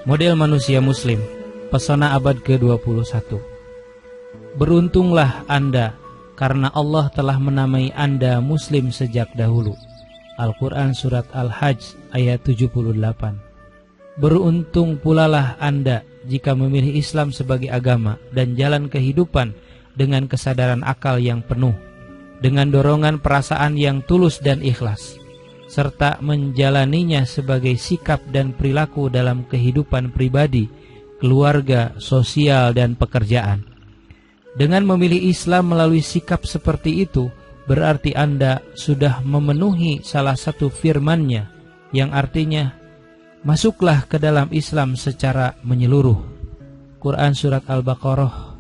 Model manusia muslim, pesona abad ke-21. Beruntunglah Anda karena Allah telah menamai Anda muslim sejak dahulu. Al-Quran Surat Al-Hajj ayat 78. Beruntung pulalah Anda jika memilih Islam sebagai agama dan jalan kehidupan dengan kesadaran akal yang penuh, dengan dorongan perasaan yang tulus dan ikhlas, serta menjalaninya sebagai sikap dan perilaku dalam kehidupan pribadi, keluarga, sosial, dan pekerjaan. Dengan memilih Islam melalui sikap seperti itu, berarti Anda sudah memenuhi salah satu firman-Nya yang artinya, masuklah ke dalam Islam secara menyeluruh. Quran Surat Al-Baqarah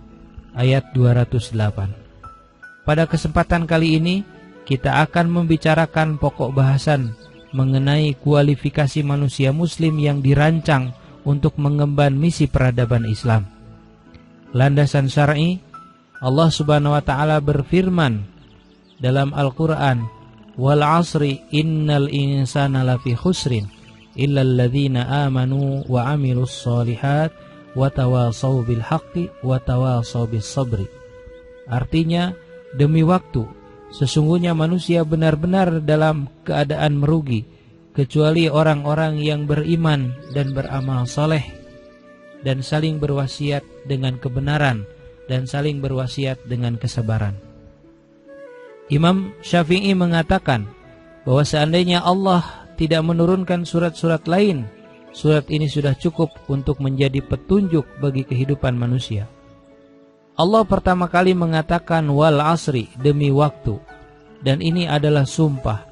ayat 208. Pada kesempatan kali ini, kita akan membicarakan pokok bahasan mengenai kualifikasi manusia muslim yang dirancang untuk mengemban misi peradaban Islam. Landasan syar'i, Allah Subhanahu wa taala berfirman dalam Al-Qur'an, "Wal 'asri innal insana lafi khusrin illal ladzina amanu wa 'amilus shalihat wa tawashaw bil haqqi wa tawashaw bis sabri." Artinya, demi waktu, sesungguhnya manusia benar-benar dalam keadaan merugi, kecuali orang-orang yang beriman dan beramal soleh, dan saling berwasiat dengan kebenaran, dan saling berwasiat dengan kesabaran. Imam Syafi'i mengatakan bahwa seandainya Allah tidak menurunkan surat-surat lain, surat ini sudah cukup untuk menjadi petunjuk bagi kehidupan manusia. Allah pertama kali mengatakan wal asri, demi waktu, dan ini adalah sumpah.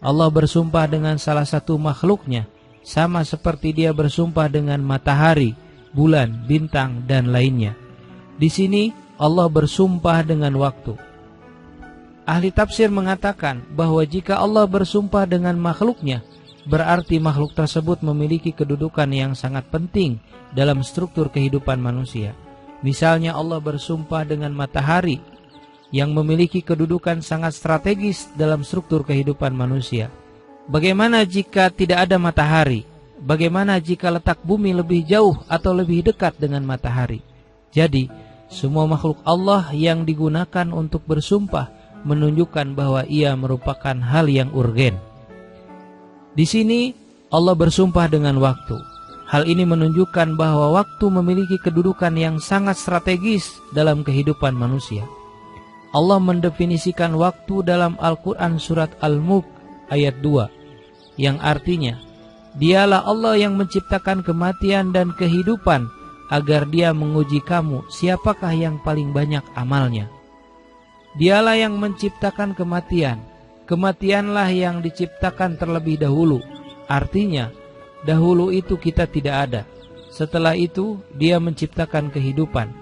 Allah bersumpah dengan salah satu makhluknya, sama seperti dia bersumpah dengan matahari, bulan, bintang, dan lainnya. Di sini Allah bersumpah dengan waktu. Ahli tafsir mengatakan bahwa jika Allah bersumpah dengan makhluknya, berarti makhluk tersebut memiliki kedudukan yang sangat penting dalam struktur kehidupan manusia. Misalnya Allah bersumpah dengan matahari yang memiliki kedudukan sangat strategis dalam struktur kehidupan manusia. Bagaimana jika tidak ada matahari? Bagaimana jika letak bumi lebih jauh atau lebih dekat dengan matahari? Jadi, semua makhluk Allah yang digunakan untuk bersumpah menunjukkan bahwa ia merupakan hal yang urgen. Di sini Allah bersumpah dengan waktu. Hal ini menunjukkan bahwa waktu memiliki kedudukan yang sangat strategis dalam kehidupan manusia. Allah mendefinisikan waktu dalam Al-Quran Surat Al-Mulk ayat 2, yang artinya, dialah Allah yang menciptakan kematian dan kehidupan agar dia menguji kamu siapakah yang paling banyak amalnya. Dialah yang menciptakan kematian. Kematianlah yang diciptakan terlebih dahulu. Artinya, dahulu itu kita tidak ada. Setelah itu, dia menciptakan kehidupan.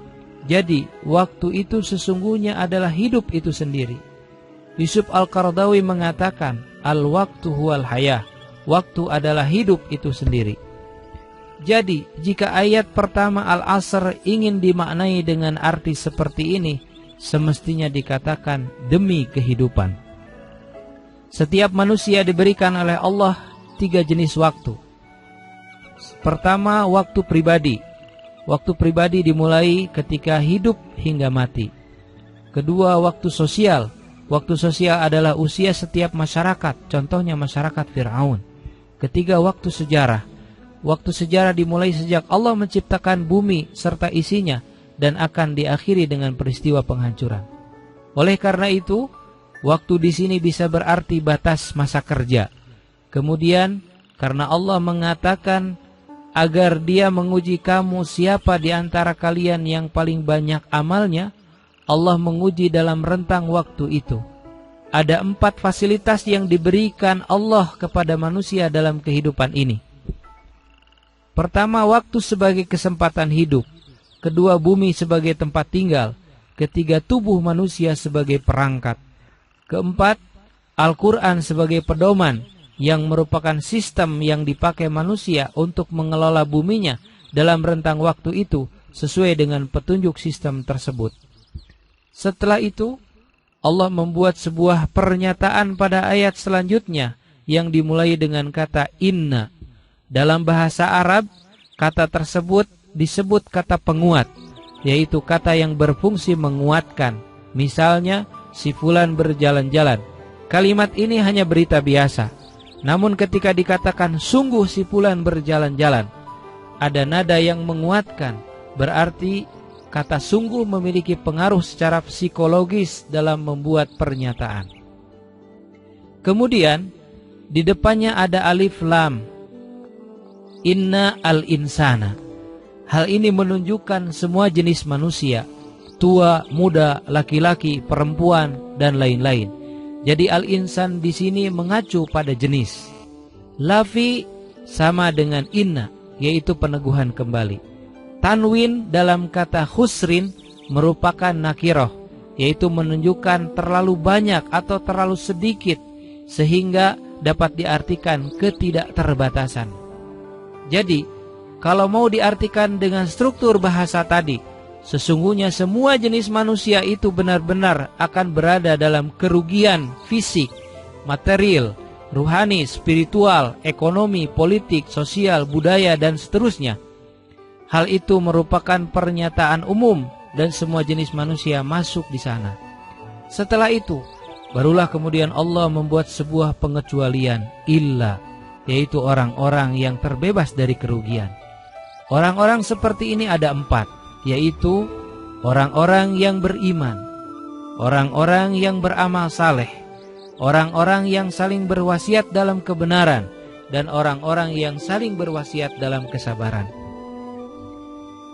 Jadi, waktu itu sesungguhnya adalah hidup itu sendiri. Yusuf Al-Qaradawi mengatakan, al-waktu huwal hayah. Waktu adalah hidup itu sendiri. Jadi, jika ayat pertama Al-Asr ingin dimaknai dengan arti seperti ini, semestinya dikatakan demi kehidupan. Setiap manusia diberikan oleh Allah 3 jenis waktu. Pertama, waktu pribadi. Waktu pribadi dimulai ketika hidup hingga mati. Kedua, waktu sosial. Waktu sosial adalah usia setiap masyarakat, contohnya masyarakat Fir'aun. Ketiga, waktu sejarah. Waktu sejarah dimulai sejak Allah menciptakan bumi serta isinya dan akan diakhiri dengan peristiwa penghancuran. Oleh karena itu, waktu di sini bisa berarti batas masa kerja. Kemudian, karena Allah mengatakan agar dia menguji kamu siapa di antara kalian yang paling banyak amalnya, Allah menguji dalam rentang waktu itu. Ada 4 fasilitas yang diberikan Allah kepada manusia dalam kehidupan ini. Pertama, waktu sebagai kesempatan hidup. Kedua, bumi sebagai tempat tinggal. Ketiga, tubuh manusia sebagai perangkat. Keempat, Al-Quran sebagai pedoman yang merupakan sistem yang dipakai manusia untuk mengelola buminya dalam rentang waktu itu sesuai dengan petunjuk sistem tersebut. Setelah itu, Allah membuat sebuah pernyataan pada ayat selanjutnya yang dimulai dengan kata inna. Dalam bahasa Arab, kata tersebut disebut kata penguat, yaitu kata yang berfungsi menguatkan. Misalnya, si fulan berjalan-jalan. Kalimat ini hanya berita biasa. Namun ketika dikatakan sungguh si fulan berjalan-jalan, ada nada yang menguatkan. Berarti kata sungguh memiliki pengaruh secara psikologis dalam membuat pernyataan. Kemudian di depannya ada alif lam. Inna al-insana. Hal ini menunjukkan semua jenis manusia, tua, muda, laki-laki, perempuan, dan lain-lain. Jadi al-insan di sini mengacu pada jenis. Lafi sama dengan inna, yaitu peneguhan kembali. Tanwin dalam kata khusrin merupakan nakiroh, yaitu menunjukkan terlalu banyak atau terlalu sedikit, sehingga dapat diartikan ketidakterbatasan. Jadi, kalau mau diartikan dengan struktur bahasa tadi, sesungguhnya semua jenis manusia itu benar-benar akan berada dalam kerugian fisik, material, ruhani, spiritual, ekonomi, politik, sosial, budaya, dan seterusnya. Hal itu merupakan pernyataan umum dan semua jenis manusia masuk di sana. Setelah itu, barulah kemudian Allah membuat sebuah pengecualian, illa, yaitu orang-orang yang terbebas dari kerugian. Orang-orang seperti ini ada 4, yaitu orang-orang yang beriman, orang-orang yang beramal saleh, orang-orang yang saling berwasiat dalam kebenaran, dan orang-orang yang saling berwasiat dalam kesabaran.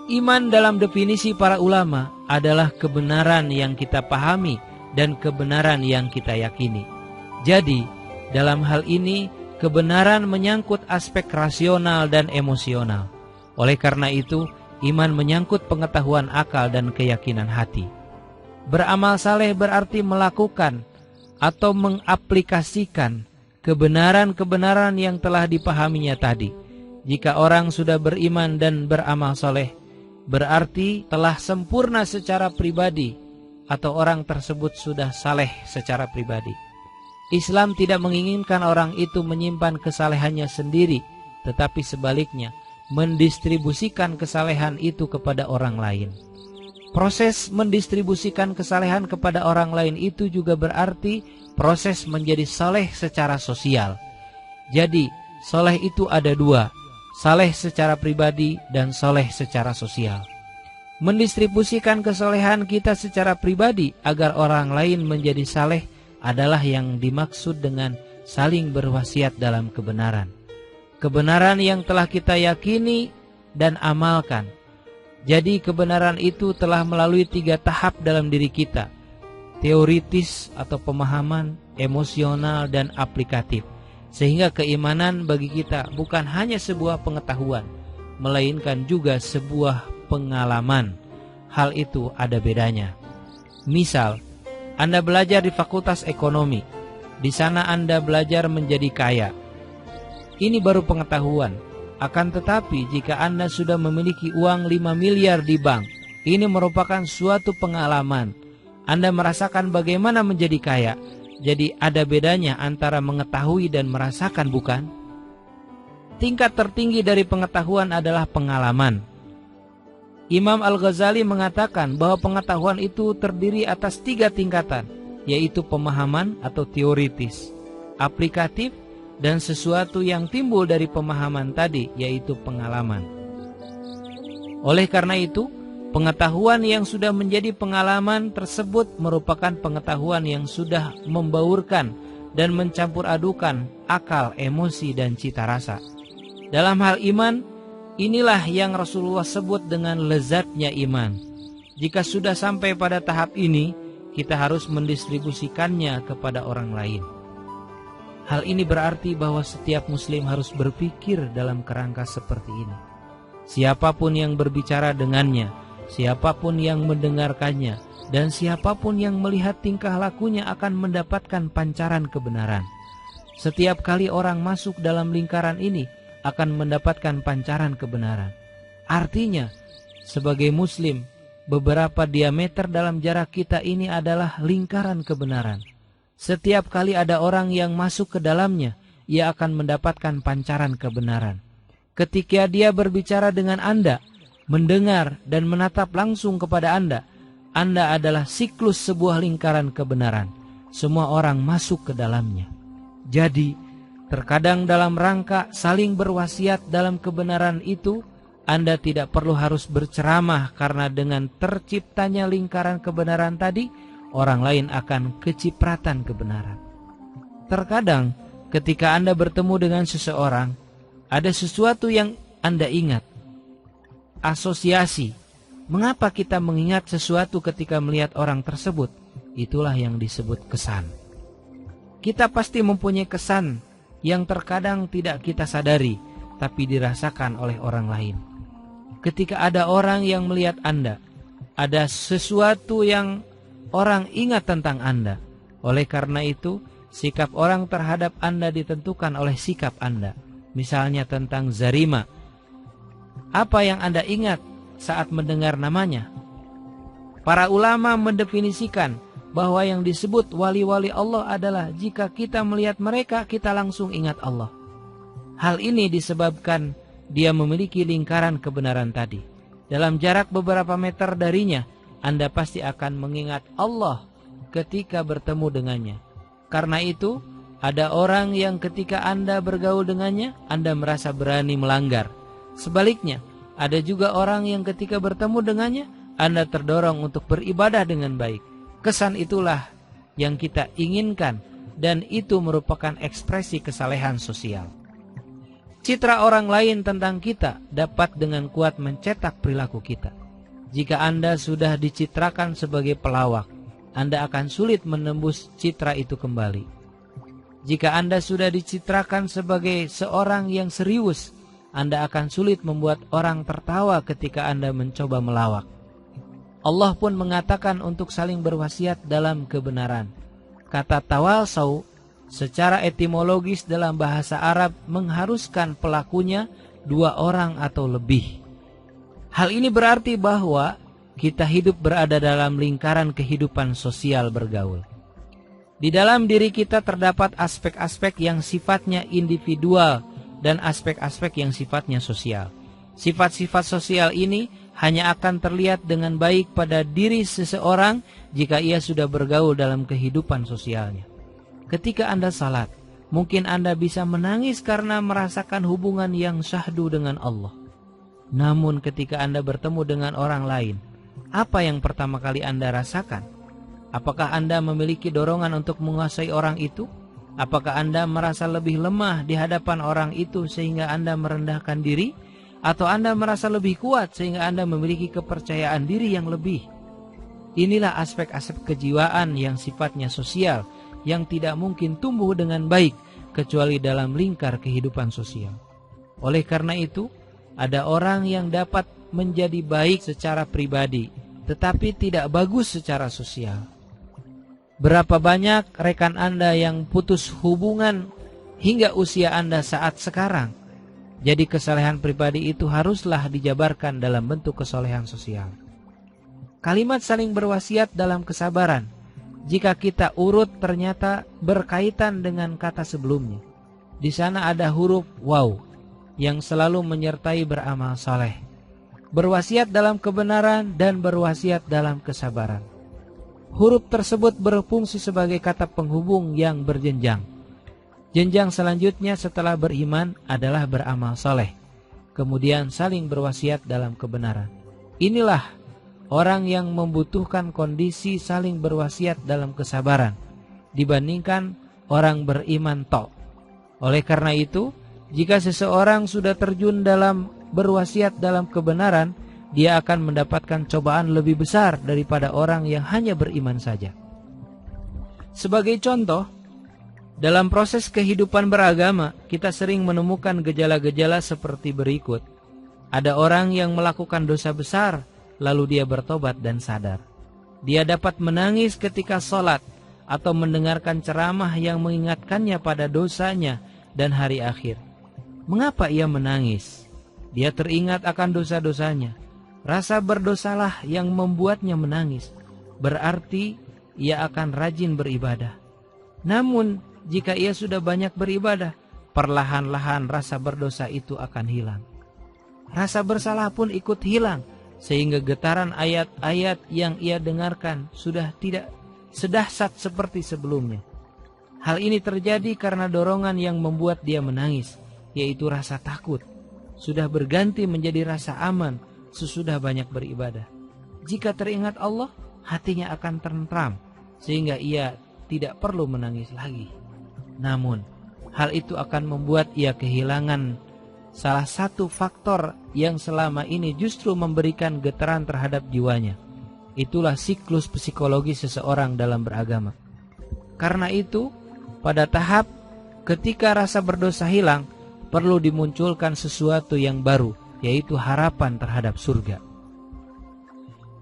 Iman dalam definisi para ulama adalah kebenaran yang kita pahami dan kebenaran yang kita yakini. Jadi, dalam hal ini, kebenaran menyangkut aspek rasional dan emosional. Oleh karena itu, iman menyangkut pengetahuan akal dan keyakinan hati. Beramal saleh berarti melakukan atau mengaplikasikan kebenaran-kebenaran yang telah dipahaminya tadi. Jika orang sudah beriman dan beramal saleh, berarti telah sempurna secara pribadi atau orang tersebut sudah saleh secara pribadi. Islam tidak menginginkan orang itu menyimpan kesalehannya sendiri, tetapi sebaliknya mendistribusikan kesalehan itu kepada orang lain. Proses mendistribusikan kesalehan kepada orang lain itu juga berarti proses menjadi saleh secara sosial. Jadi, saleh itu ada 2. Saleh secara pribadi dan saleh secara sosial. Mendistribusikan kesolehan kita secara pribadi agar orang lain menjadi saleh adalah yang dimaksud dengan saling berwasiat dalam kebenaran. Kebenaran yang telah kita yakini dan amalkan. Jadi kebenaran itu telah melalui 3 tahap dalam diri kita. Teoritis atau pemahaman, emosional, dan aplikatif. Sehingga keimanan bagi kita bukan hanya sebuah pengetahuan, melainkan juga sebuah pengalaman. Hal itu ada bedanya. Misal, Anda belajar di Fakultas Ekonomi. Di sana Anda belajar menjadi kaya. Ini baru pengetahuan. Akan tetapi jika Anda sudah memiliki uang 5 miliar di bank, ini merupakan suatu pengalaman. Anda merasakan bagaimana menjadi kaya. Jadi ada bedanya antara mengetahui dan merasakan, bukan? Tingkat tertinggi dari pengetahuan adalah pengalaman. Imam Al-Ghazali mengatakan bahwa pengetahuan itu terdiri atas 3 tingkatan, yaitu pemahaman atau teoritis, aplikatif, dan sesuatu yang timbul dari pemahaman tadi, yaitu pengalaman. Oleh karena itu, pengetahuan yang sudah menjadi pengalaman tersebut merupakan pengetahuan yang sudah membaurkan dan mencampur adukan akal, emosi, dan cita rasa. Dalam hal iman, inilah yang Rasulullah sebut dengan lezatnya iman. Jika sudah sampai pada tahap ini, kita harus mendistribusikannya kepada orang lain. Hal ini berarti bahwa setiap muslim harus berpikir dalam kerangka seperti ini. Siapapun yang berbicara dengannya, siapapun yang mendengarkannya, dan siapapun yang melihat tingkah lakunya akan mendapatkan pancaran kebenaran. Setiap kali orang masuk dalam lingkaran ini akan mendapatkan pancaran kebenaran. Artinya, sebagai muslim, beberapa diameter dalam jarak kita ini adalah lingkaran kebenaran. Setiap kali ada orang yang masuk ke dalamnya, ia akan mendapatkan pancaran kebenaran. Ketika dia berbicara dengan Anda, mendengar dan menatap langsung kepada Anda adalah siklus sebuah lingkaran kebenaran. Semua orang masuk ke dalamnya. Jadi, terkadang dalam rangka saling berwasiat dalam kebenaran itu, Anda tidak perlu harus berceramah karena dengan terciptanya lingkaran kebenaran tadi, orang lain akan kecipratan kebenaran. Terkadang ketika Anda bertemu dengan seseorang, ada sesuatu yang Anda ingat. Asosiasi. Mengapa kita mengingat sesuatu ketika melihat orang tersebut? Itulah yang disebut kesan. Kita pasti mempunyai kesan yang terkadang tidak kita sadari, tapi dirasakan oleh orang lain. Ketika ada orang yang melihat Anda, ada sesuatu yang orang ingat tentang Anda. Oleh karena itu, sikap orang terhadap Anda ditentukan oleh sikap Anda. Misalnya tentang Zarima. Apa yang Anda ingat saat mendengar namanya? Para ulama mendefinisikan bahwa yang disebut wali-wali Allah adalah jika kita melihat mereka, kita langsung ingat Allah. Hal ini disebabkan dia memiliki lingkaran kebenaran tadi. Dalam jarak beberapa meter darinya, Anda pasti akan mengingat Allah ketika bertemu dengannya. Karena itu, ada orang yang ketika Anda bergaul dengannya, Anda merasa berani melanggar. Sebaliknya, ada juga orang yang ketika bertemu dengannya, Anda terdorong untuk beribadah dengan baik. Kesan itulah yang kita inginkan, dan itu merupakan ekspresi kesalehan sosial. Citra orang lain tentang kita dapat dengan kuat mencetak perilaku kita. Jika Anda sudah dicitrakan sebagai pelawak, Anda akan sulit menembus citra itu kembali. Jika Anda sudah dicitrakan sebagai seorang yang serius, Anda akan sulit membuat orang tertawa ketika Anda mencoba melawak. Allah pun mengatakan untuk saling berwasiat dalam kebenaran. Kata tawasau secara etimologis dalam bahasa Arab mengharuskan pelakunya dua orang atau lebih. Hal ini berarti bahwa kita hidup berada dalam lingkaran kehidupan sosial bergaul. Di dalam diri kita terdapat aspek-aspek yang sifatnya individual dan aspek-aspek yang sifatnya sosial. Sifat-sifat sosial ini hanya akan terlihat dengan baik pada diri seseorang jika ia sudah bergaul dalam kehidupan sosialnya. Ketika Anda salat, mungkin Anda bisa menangis karena merasakan hubungan yang syahdu dengan Allah. Namun ketika Anda bertemu dengan orang lain, apa yang pertama kali Anda rasakan? Apakah Anda memiliki dorongan untuk menguasai orang itu? Apakah Anda merasa lebih lemah di hadapan orang itu sehingga Anda merendahkan diri? Atau Anda merasa lebih kuat sehingga Anda memiliki kepercayaan diri yang lebih? Inilah aspek-aspek kejiwaan yang sifatnya sosial, yang tidak mungkin tumbuh dengan baik kecuali dalam lingkar kehidupan sosial. Oleh karena itu, ada orang yang dapat menjadi baik secara pribadi, tetapi tidak bagus secara sosial. Berapa banyak rekan Anda yang putus hubungan hingga usia Anda saat sekarang? Jadi kesalehan pribadi itu haruslah dijabarkan dalam bentuk kesalehan sosial. Kalimat saling berwasiat dalam kesabaran, jika kita urut ternyata berkaitan dengan kata sebelumnya. Di sana ada huruf waw yang selalu menyertai beramal saleh. Berwasiat dalam kebenaran dan berwasiat dalam kesabaran. Huruf tersebut berfungsi sebagai kata penghubung yang berjenjang. Jenjang selanjutnya setelah beriman adalah beramal soleh. Kemudian saling berwasiat dalam kebenaran. Inilah orang yang membutuhkan kondisi saling berwasiat dalam kesabaran dibandingkan orang beriman tok. Oleh karena itu, jika seseorang sudah terjun dalam berwasiat dalam kebenaran, dia akan mendapatkan cobaan lebih besar daripada orang yang hanya beriman saja. Sebagai contoh, dalam proses kehidupan beragama, kita sering menemukan gejala-gejala seperti berikut. Ada orang yang melakukan dosa besar, lalu dia bertobat dan sadar. Dia dapat menangis ketika sholat, atau mendengarkan ceramah yang mengingatkannya pada dosanya dan hari akhir. Mengapa ia menangis? Dia teringat akan dosa-dosanya. Rasa berdosalah yang membuatnya menangis, berarti ia akan rajin beribadah. Namun jika ia sudah banyak beribadah, perlahan-lahan rasa berdosa itu akan hilang. Rasa bersalah pun ikut hilang, sehingga getaran ayat-ayat yang ia dengarkan sudah tidak sedahsyat seperti sebelumnya. Hal ini terjadi karena dorongan yang membuat dia menangis, yaitu rasa takut, sudah berganti menjadi rasa aman sesudah banyak beribadah. Jika teringat Allah, hatinya akan tentram, sehingga ia tidak perlu menangis lagi. Namun, hal itu akan membuat ia kehilangan salah satu faktor yang selama ini justru memberikan getaran terhadap jiwanya. Itulah siklus psikologi seseorang dalam beragama. Karena itu, pada tahap ketika rasa berdosa hilang, perlu dimunculkan sesuatu yang baru, yaitu harapan terhadap surga.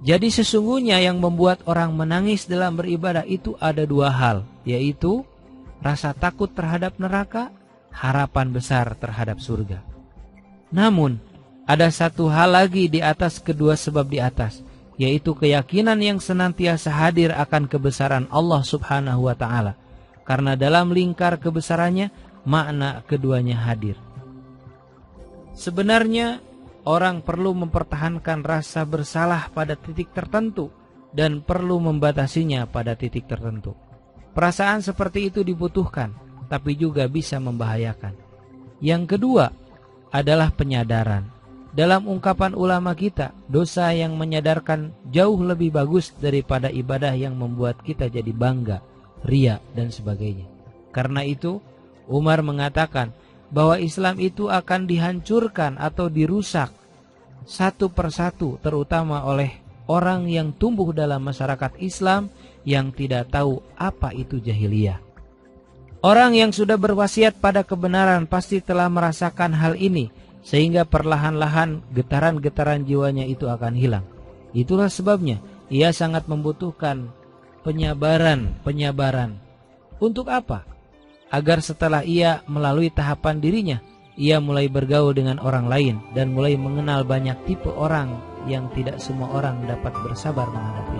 Jadi sesungguhnya yang membuat orang menangis dalam beribadah itu ada dua hal, yaitu rasa takut terhadap neraka, harapan besar terhadap surga. Namun, ada satu hal lagi di atas kedua sebab di atas, yaitu keyakinan yang senantiasa hadir akan kebesaran Allah Subhanahu wa Ta'ala. Karena dalam lingkar kebesarannya, makna keduanya hadir. Sebenarnya, orang perlu mempertahankan rasa bersalah pada titik tertentu dan perlu membatasinya pada titik tertentu. Perasaan seperti itu dibutuhkan, tapi juga bisa membahayakan. Yang kedua adalah penyadaran. Dalam ungkapan ulama kita, dosa yang menyadarkan jauh lebih bagus daripada ibadah yang membuat kita jadi bangga, ria, dan sebagainya. Karena itu, Umar mengatakan bahwa Islam itu akan dihancurkan atau dirusak satu persatu, terutama oleh orang yang tumbuh dalam masyarakat Islam yang tidak tahu apa itu jahiliyah. Orang yang sudah berwasiat pada kebenaran pasti telah merasakan hal ini, sehingga perlahan-lahan getaran-getaran jiwanya itu akan hilang. Itulah sebabnya ia sangat membutuhkan penyabaran. Untuk apa? Agar setelah ia melalui tahapan dirinya, ia mulai bergaul dengan orang lain dan mulai mengenal banyak tipe orang yang tidak semua orang dapat bersabar menghadapi.